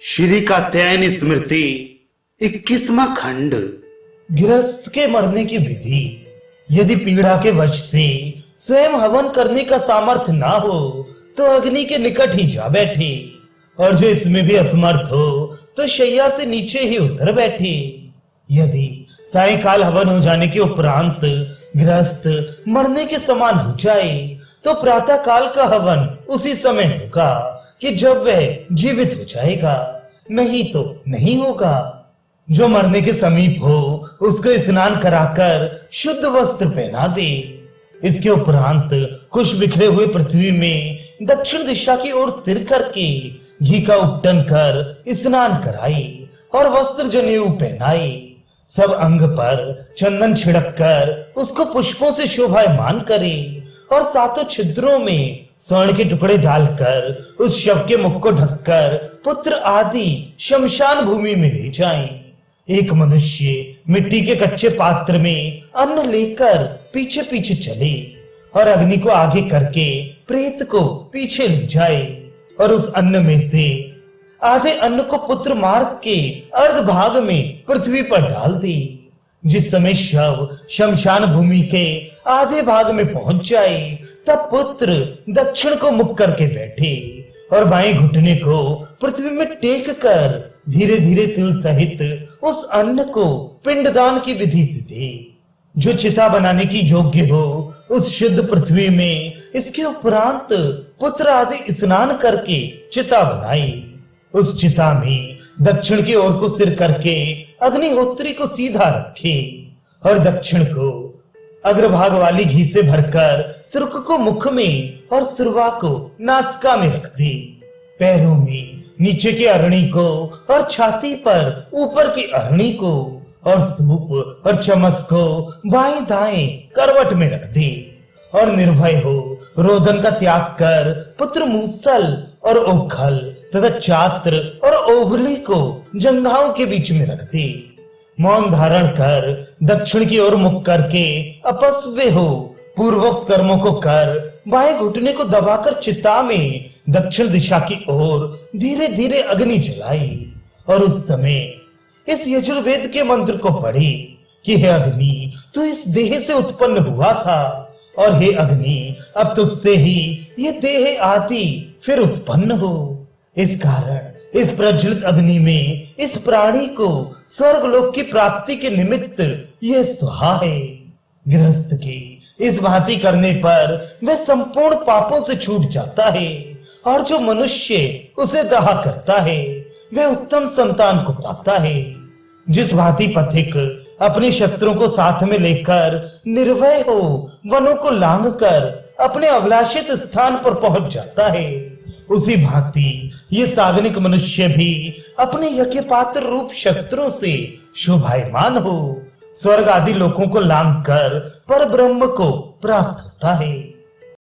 श्री कात्यायन स्मृति 21वां खंड। गृहस्थ के मरने की विधि। यदि पीड़ा के वश से स्वयं हवन करने का सामर्थ्य ना हो तो अग्नि के निकट ही जा बैठे, और जो इसमें भी असमर्थ हो तो शैया से नीचे ही उतर बैठे। यदि सायंकाल हवन हो जाने के उपरांत गृहस्थ मरने के समान हो जाए तो प्रातः काल का हवन उसी समय होगा कि जब वह जीवित हो जाएगा, नहीं तो नहीं होगा। जो मरने के समीप हो उसको स्नान कराकर शुद्ध वस्त्र पहना दे। इसके उपरांत कुछ बिखरे हुए पृथ्वी में दक्षिण दिशा की ओर सिर करके घी का उपटन कर स्नान कराए और वस्त्र जनेऊ पहनाए। सब अंग पर चंदन छिड़क कर उसको पुष्पों से शोभायमान करे और सातों छिद्रों में स्वर्ण के टुकड़े डालकर उस शव के मुख को ढककर पुत्र आदि शमशान भूमि में ले जाएं। एक मनुष्य मिट्टी के कच्चे पात्र में अन्न लेकर पीछे पीछे चले और अग्नि को आगे करके प्रेत को पीछे ले जाए और उस अन्न में से आधे अन्न को पुत्र मार्ग के अर्ध भाग में पृथ्वी पर डाल दे। जिस समय शव शमशान भूमि के आधे भाग में पहुंच जाए तब पुत्र दक्षिण को मुख करके बैठे और बाएं घुटने को पृथ्वी में टेक कर धीरे धीरे तिल सहित उस अन्न को पिंडदान की विधि से दे। जो चिता बनाने की योग्य हो उस शुद्ध पृथ्वी में इसके उपरांत पुत्र आदि स्नान करके चिता बनाए। उस चिता में दक्षिण की ओर को सिर करके अग्निहोत्री को सीधा रखे और दक्षिण को अग्रभाग वाली घी से भरकर सिरक को मुख में और सिरवा को नासिका में रख दे। पैरों में नीचे की अरणी को और छाती पर ऊपर की अरणी को और सूप और चमच को बाएं दाएं करवट में रख दे और निर्भय हो रोदन का त्याग कर पुत्र मूसल और ओखल तथा चात्र और ओवली को जंघाओं के बीच में रख दे। मौन धारण कर दक्षिण की ओर मुख करके अपस्व्य हो पूर्वोक्त कर्मों को कर बाएं घुटने को दबाकर चिता में दक्षिण दिशा की ओर धीरे धीरे अग्नि जलाई और उस समय इस यजुर्वेद के मंत्र को पढ़े कि हे अग्नि, तू इस देह से उत्पन्न हुआ था और हे अग्नि, अब तुझसे ही ये देह आदि फिर उत्पन्न हो। इस कारण इस प्रज्वलित अग्नि में इस प्राणी को स्वर्गलोक की प्राप्ति के निमित्त यह सुहा है। गृहस्थ की इस भांति करने पर वह संपूर्ण पापों से छूट जाता है और जो मनुष्य उसे दहा करता है वह उत्तम संतान को पाता है। जिस भांति पथिक अपने शस्त्रों को साथ में लेकर निर्भय हो वनों को लांघ कर अपने अभिलाषित स्थान पर पहुंच जाता है, उसी भांति ये साधनिक मनुष्य भी अपने यज्ञ पात्र रूप शस्त्रों से शोभायमान हो स्वर्ग आदि लोकों को लांघ कर पर ब्रह्म को प्राप्त होता है।